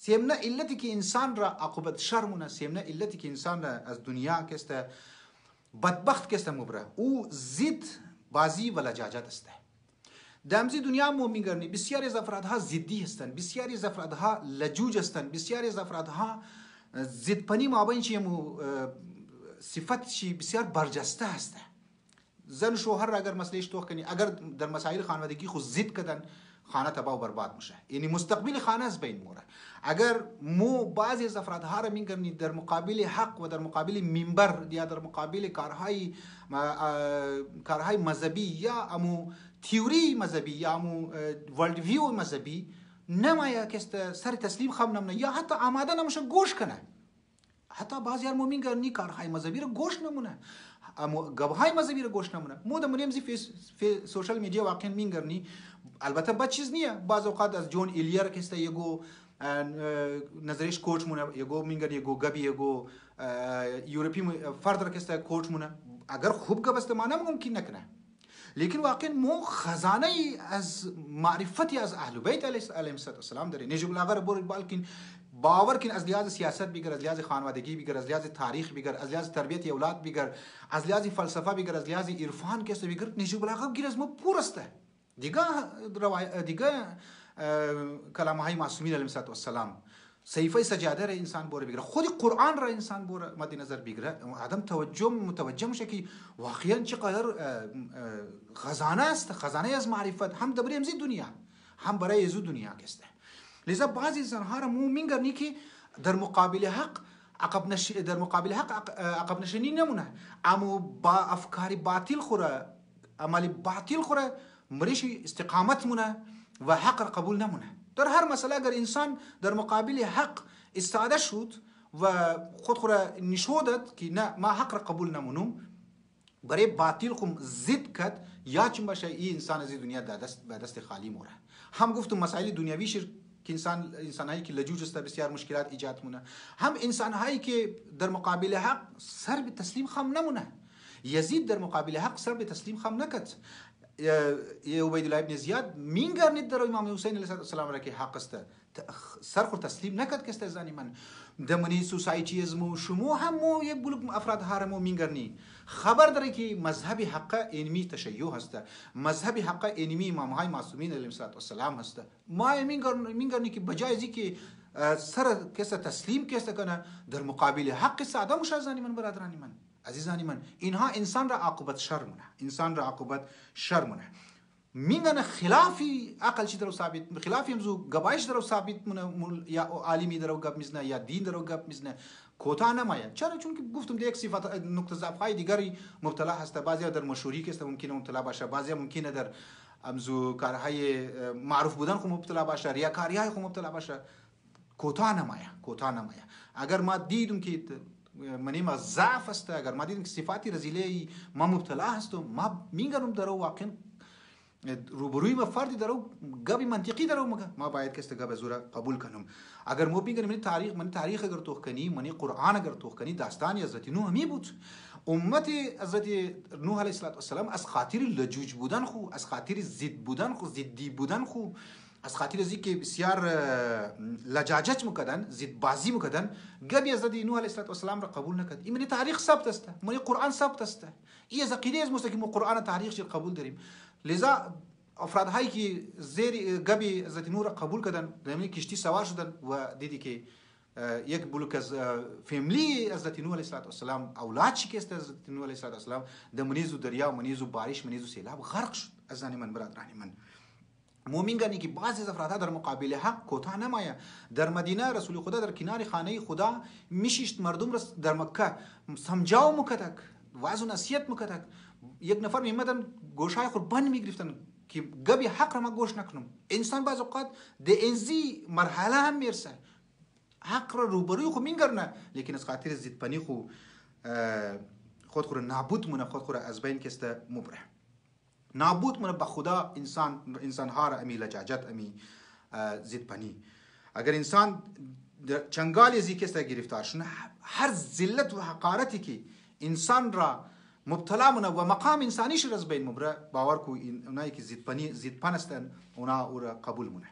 سیمنا علتی که انسان را عاقبت شر مونه، سیمنا علتی که انسان را از دنیا کسته بدبخت کسته مبره او زید بازی و لجاجت است. دامزی دنیا مو میگرنی بسیاری از افرادها ضدی هستند، بسیاری از افرادها لجوج هستند، بسیاری از افرادها ضدپنی مابین چی مو صفت چی بسیار برجسته هست. زن شوهر را اگر مسئله اشتباه کنی، اگر در مسائل خانوادگی خود ضد کردن خانه تباه و برباد میشه، یعنی مستقبل خانه از بین موره. اگر مو بعضی از افرادها را میگرنی در مقابل حق و در مقابل منبر یا در مقابل کارهای مذهبی یا امو تیوری مذهبی یا امو ورلد ویو مذهبی نمایا که سر تسلیم خم نمونه یا حتی آماده نموشه گوش کنه. حتی بعضی ها میگرنی کارهای مذهبی رو گوش نمونه، گبهای مذهبی رو گوش نمونه. مو در منیم فی سوشال میدیا واقعا میگرنی، البته بد چیز نیه. بعض اوقات از جون ایلیر که یگو نظریش کوچ مونه، یگو میگرنی یگو گبی یگو یورپی فرد را که کوچ مونه، اگر خوب گب استعمال ممکن نکنه. لیکن واقعا مو خزانه از معرفتی از اهل بیت علیهم السلام داره. نجیب اللاغه رو بالکن باور کن از لحاظ سیاست بگر، از لحاظ خانوادگی بگر، از لحاظ تاریخ بگر، از لحاظ تربیت اولاد بگر، از لحاظ فلسفه بگر، از لحاظ عرفان کس بگر، نجیب اللاغه بگر از مو پورسته. دیگه کلام های معصومین علیهم السلام، صحیفه سجاده را انسان بوره بگیره، خود قرآن را انسان بوره مد نظر بگیره، آدم متوجه میشه که واقعا چقدر خزانه است، خزانه از معرفت، هم برای امزی دنیا هم برای ازو دنیا کسته. لذا بعضی انسانها را مو میگرنی که در مقابل حق عقب نشینی نمونه، اما با افکار باطل خوره، عمل باطل خوره، مریش استقامت مونه و حق را قبول نمونه. در هر مسئله اگر انسان در مقابل حق استعاده شد و خود را نشودد که نه ما حق را قبول نمونم، برای باطل خم ضد کد یا چون باشه این انسان از دنیا به دست خالی موره. هم گفتم مسائل دنیویش که انسانهایی که لجوج است بسیار مشکلات ایجاد مونه، هم انسانهایی که در مقابل حق سر به تسلیم خم نمونه. یزید در مقابل حق سر به تسلیم خم نکد. عبید الله ابن زیاد مینگرنید در امام حسین علیه السلام را که حق است، سر خود تسلیم نکد که است زنی من دمنی سوسایتی ازمو شمو همو یک بلوک افراد هارمو مینگرنی خبر داره که مذهب حق اینمی تشیع هست، مذهب حق اینمی امام های معصومین علیهم السلام هست. ما مینگرنی که بجای ازی که سر کس تسلیم کس کنه در مقابل حق ساده مشه زنی من برادرانی من عزیزانی من، اینها انسان را عاقبت شر مونه، انسان را عاقبت شر مونه. میگن خلافی عقل چی درو ثابت، خلافی امزو گبایش درو ثابت مونه، یا عالمی درو گپ میزنه یا دین درو گپ میزنه کوتا نماید. چرا؟ چون که گفتم یک صفت نقطه ضعف های دیگری مبتلا هست. بعضیا در مشهوری که ممکنه مبتلا باشه، بعضیا ممکنه در امزو کارهای معروف بودن خو مبتلا باشه، ریاکاری های خو مبتلا باشه. کوتا نماید. اگر ما دیدم که منیم از ضعف است، اگر ما دیدیم که صفاتی رزیله ما مبتلا هستم، ما میگم درو واقعا روبروی ما فردی درو گبی منطقی درو ما باید که گب زورا قبول کنم. اگر مو میگم من تاریخ اگر توخ کنی، من قرآن اگر توخ کنی، داستانی حضرت نوح می بود. امت حضرت نوح علیه السلام از خاطر لجوج بودن خو، از خاطر ضدی بودن خو، از خاطر ازی که بسیار لجاجت میکردن، ضد بازی میکردن، گبی حضرت نوح علیه السلام را قبول نکرد. این من تاریخ ثبت است، من قرآن ثبت است. این از عقیده از مستقیم قرآن تاریخ چه قبول داریم. لذا افراد هایی که زیر گبی حضرت نوح را قبول کردن، در کشتی سوار شدن و دیدی که یک بلوک از فامیلی حضرت نوح علیه السلام اولاد شکست حضرت نوح علیه السلام در منیزو دریا، منیزو بارش، منیزو سیلاب غرق شد. از من برادرانی من مومینگانی که بعضی از افرادها در مقابل حق کوتاه نماید. در مدینه رسول خدا در کنار خانه خدا میشیشت، مردم را در مکه سمجاو مکتک، وعظ و نصیحت مکتک. یک نفر میمدن گوشهای خود بند میگرفتن که گبی حق را ما گوش نکنم. انسان بعض اوقات در انزی مرحله هم میرسه، حق را روبروی خود میگرنه، لیکن از خاطر ضدپنی خود نابود مونه، خود از بین کسته مبره. نابود مونه به خدا انسان ها را امی لجاجت، امی ضدپنی. اگر انسان چنگال ازی کسته گرفتار شونه، هر ذلت و حقارتی که انسان را مبتلا مونه و مقام انسانیش را از بین مبره، باور کو اونایی که ضدپن هستن اونا او را قبول مونه.